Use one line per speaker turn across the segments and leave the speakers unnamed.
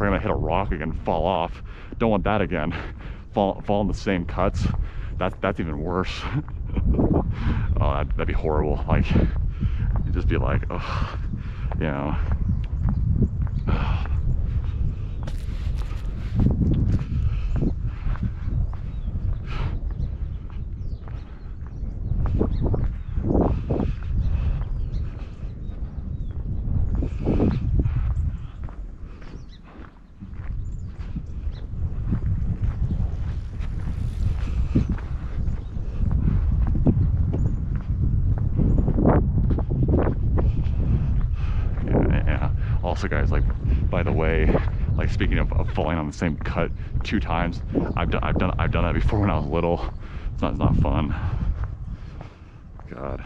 afraid I'm gonna hit a rock again, fall off. Don't want that again. Fall in the same cuts. That's even worse. Oh, that'd be horrible. Like, you'd just be like, oh, you know. Also, guys, like, by the way, like, speaking of falling on the same cut 2 times, I've done that before when I was little. It's not fun. God,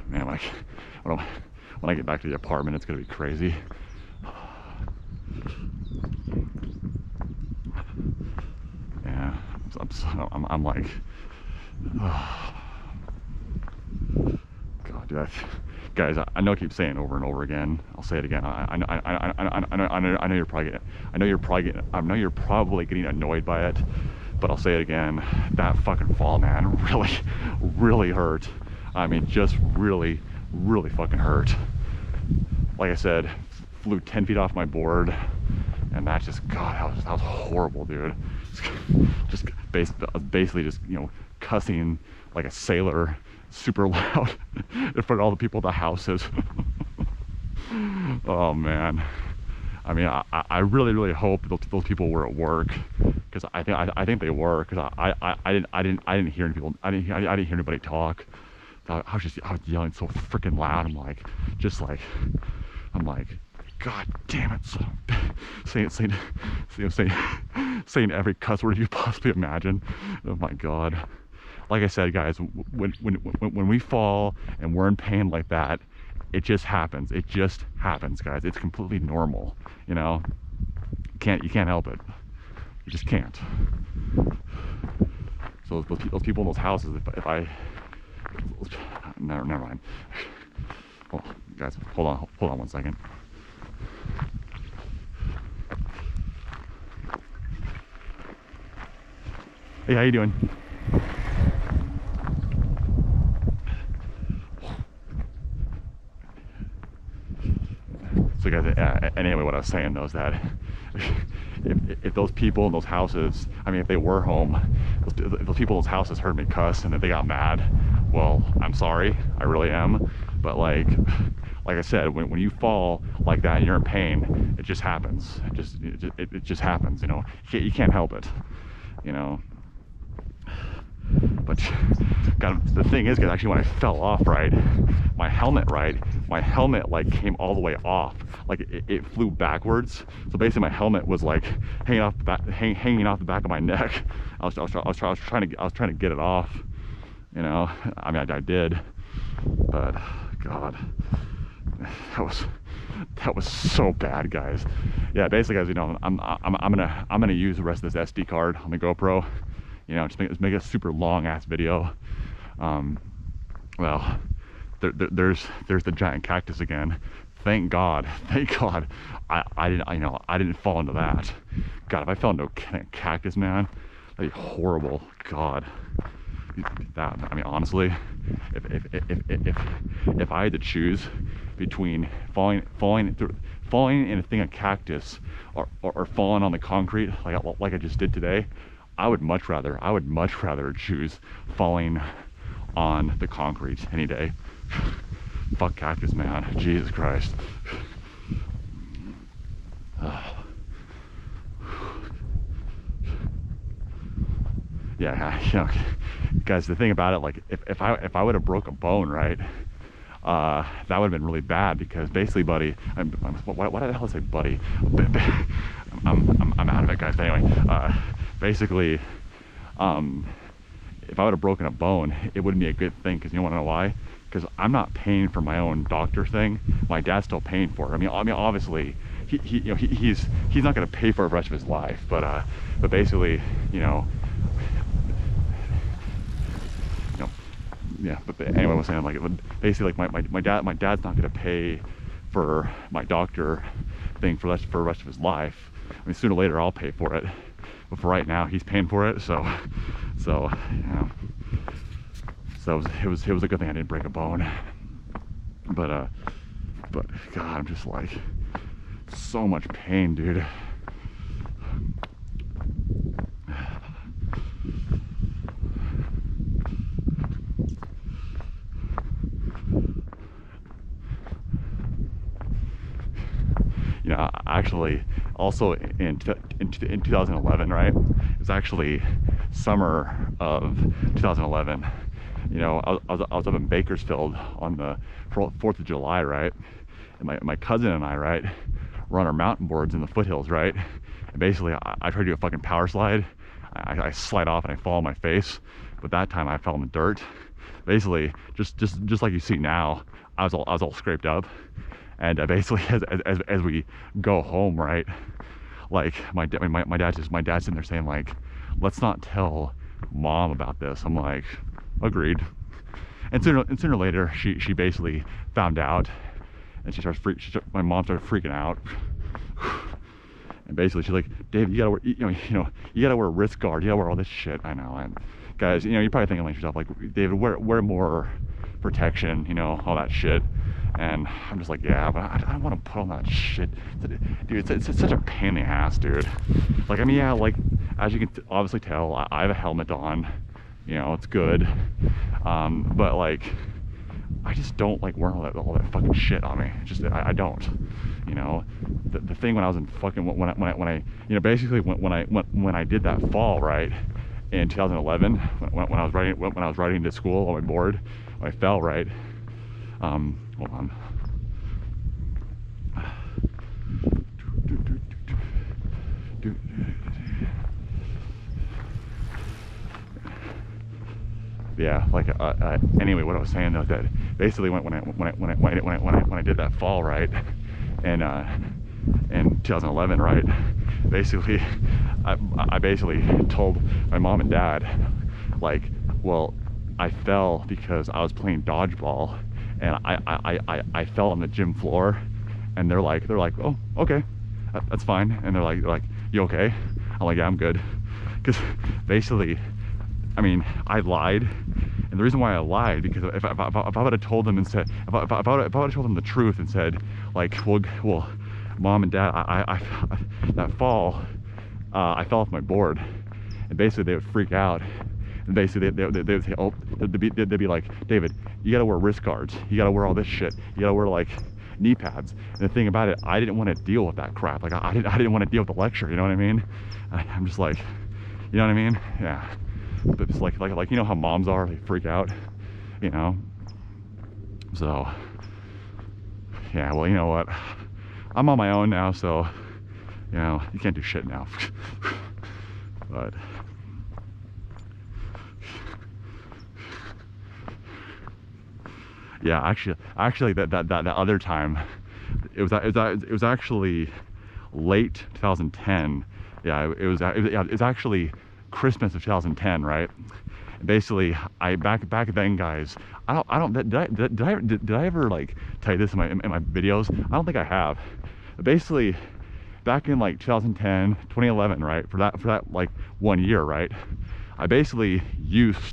man, like, when I get back to the apartment, it's gonna be crazy. Yeah, I'm like, oh. God, dude, guys, I know I keep saying it over and over again. I'll say it again. I know you're probably getting annoyed by it, but I'll say it again. That fucking fall, man, really hurt. I mean, just really fucking hurt. Like I said, flew 10 feet off my board, and that just, God, that was horrible, dude. Just basically just, you know, cussing like a sailor super loud in front of all the people at the houses. Oh man, I mean, I really hope those people were at work, because I think they were, because I didn't hear any people, I didn't hear anybody talk. I was yelling so freaking loud. I'm like, God damn it, saying every cuss word you possibly imagine. Oh my God. Like I said, guys, when we fall and we're in pain like that, it just happens. It just happens, guys. It's completely normal, you know. You can't help it. You just can't. So those people in those houses, if I never mind. Well, guys, hold on 1 second. Hey, how you doing? So guys, anyway, what I was saying though is that if those people in those houses, I mean, if they were home, if those people in those houses heard me cuss and that they got mad, well, I'm sorry, I really am. But like I said, when you fall like that and you're in pain, it just happens. It just happens, you know. You can't help it, you know. But God, the thing is, actually, when I fell off, right, my helmet like came all the way off, like it flew backwards. So basically, my helmet was like hanging off the back of my neck. I was trying to get it off, you know. I mean, I did, but God, that was so bad, guys. Yeah, basically, guys, you know, I'm gonna use the rest of this SD card on the GoPro. You know, just make a super long ass video. Well, there's the giant cactus again. Thank God I didn't fall into that. God, if I fell into a cactus, man, that'd be horrible. God, that, I mean, honestly, if I had to choose between falling in a thing of cactus or falling on the concrete like I just did today, I would much rather choose falling on the concrete any day. Fuck cactus, man. Jesus Christ. Yeah, you know, guys, the thing about it, like, if I would have broke a bone, right, that would have been really bad, because basically, buddy, why the hell did I say buddy? I'm out of it, guys. But anyway, basically, if I would have broken a bone, it wouldn't be a good thing, because you want to know why? Because I'm not paying for my own doctor thing. My dad's still paying for it. I mean, obviously, he's not going to pay for it the rest of his life, but basically, you know, yeah. But anyway, I was saying, like, basically, like, my dad's not going to pay for my doctor thing for the rest of his life. I mean, sooner or later I'll pay for it, but for right now he's paying for it. So you know, so it was a good thing I didn't break a bone. But God, I'm just like, so much pain, dude. You know, actually, also in 2011, right? It was actually summer of 2011. You know, I was up in Bakersfield on the 4th of July, right? And my cousin and I, right, were on our mountain boards in the foothills, right? And basically, I tried to do a fucking power slide. I slide off and I fall on my face, but that time I fell in the dirt. Basically, just like you see now, I was all scraped up. And basically, as we go home, right, like my dad's sitting there saying like, let's not tell mom about this. I'm like, agreed. And sooner or later, she basically found out, and my mom started freaking out. And basically, she's like, Dave, you gotta wear, you gotta wear a wrist guard. You gotta wear all this shit. I know. And guys, you're probably thinking like yourself, like, David, wear more protection, all that shit. And I'm just like, yeah, but I don't want to put on that shit, dude. It's such a pain in the ass, dude. Like, I mean, yeah, like, as you can obviously tell, I have a helmet on. It's good. But like, I just don't like wearing all that fucking shit on me. It's just, I don't. The thing when I was in fucking when I basically when I did that fall, right, in 2011, when I was riding to school on my board, when I fell, right. Hold on. Yeah, like anyway, what I was saying though, that basically when I did that fall, right, and in 2011, right, basically I basically told my mom and dad, like, well, I fell because I was playing dodgeball, and I fell on the gym floor, and they're like, oh, okay, that's fine. And they're like, you okay? I'm like, yeah, I'm good. Because basically, I mean, I lied, and the reason why I lied, because if I would have told them and said, if I would have told them the truth and said, like, well, mom and dad, I that fall, I fell off my board, and basically they would freak out. And basically they would say, oh, they'd be like, David, you gotta wear wrist guards, you gotta wear all this shit, you gotta wear like knee pads. And the thing about it, I didn't want to deal with that crap. Like, I didn't want to deal with the lecture, you know what I mean? I'm just like, you know what I mean? Yeah. But it's like how moms are, they freak out, so yeah. Well, you know what, I'm on my own now, so you can't do shit now. But yeah, actually that other time, it was actually late 2010. Yeah, it was actually Christmas of 2010, right? And basically, back then, guys, did I ever like tell you this in my videos? I don't think I have. But basically, back in like 2010, 2011, right? For that like 1 year, right? I basically used